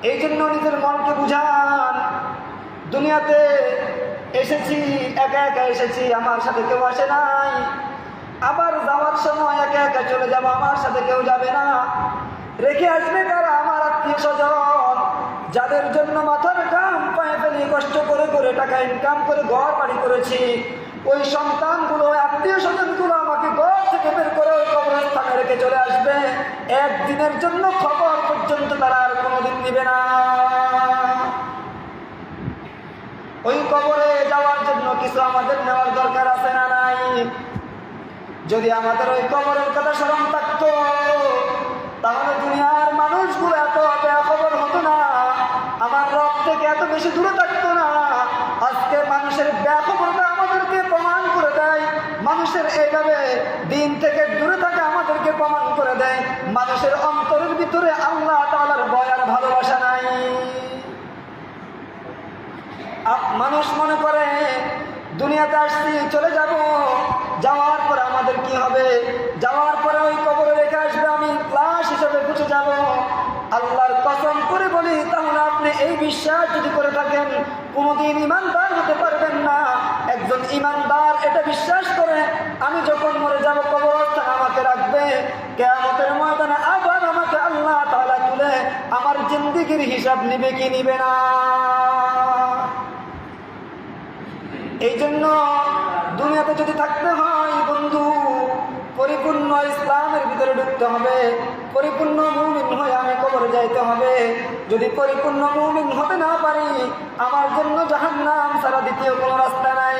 এই জন্য নিজের মনকে বুঝান, দুনিয়াতে এসেছি একা একা এসেছি, আমার সাথে কেউ আসে নাই, আবার যাওয়ার সময় একা একা চলে যাব, আমার সাথে কেউ যাবে না। রেখে আসবে কারা? আমার আত্মীয় স্বজন, যাদের জন্য মাথার ঘাম পায়ে ফেলে কষ্ট করে করে টাকা ইনকাম করে ঘর বাড়ি করেছি। ওই সন্তানগুলো, আত্মীয় স্বজনগুলো আমাকে ঘর থেকে বের করে ওই কবরস্থানে রেখে চলে আসবে। একদিনের জন্য খবর পর্যন্ত তারা আর কোনোদিন নিবে না। ওই কবরে যাওয়ার জন্য কিছু আমাদের নেওয়ার দরকার আছে না নাই? যদি আমাদের ওই কবরের কথা স্মরণ থাকতো, তাহলে দুনিয়ার মানুষগুলো এত বেখবর হতো না, আমার রব থেকে এত বেশি দূরে থাকতো না। আজকে মানুষের বেখবরতা আমাদেরকে প্রমাণ করে দেয়, মানুষের এইভাবে দিন থেকে দূরে থাকা আমাদেরকে প্রমাণ করে দেয় মানুষের অন্তরের ভিতরে আল্লাহ তাআলার ভয় আর ভালোবাসা নাই। মানুষ মনে করে দুনিয়াতে আসছি, চলে যাব, যাওয়ার পরে আমাদের কি হবে? যাওয়ার পরে ওই কবরে রেখে আসবে, আমি লাশ হিসেবে বুঝে যাব। আল্লাহর কসম করে বলি, তাহলে আপনি এই বিশ্বাস যদি করে থাকেন, কোনোদিন ইমানদার হতে পারবেন না। একজন ইমানদার এটা বিশ্বাস করে, আমি যখন মরে যাব কবরস্থানে আমাকে রাখবে, কিয়ামতের ময়দানে আবার আমাকে আল্লাহ তাআলা তুলে আমার জিন্দেগির হিসাব নিবে কি নিবে না। এই জন্য দুনিয়াতে যদি থাকতে হয় বন্ধু, পরিপূর্ণ ইসলামের ভিতরে ঢুকতে হবে, পরিপূর্ণ মুমিন হয়ে আমি কবরে যাইতে হবে। যদি পরিপূর্ণ মুমিন হতে না পারি, আমার জন্য জাহান্নাম ছাড়া দ্বিতীয় কোনো রাস্তা নাই।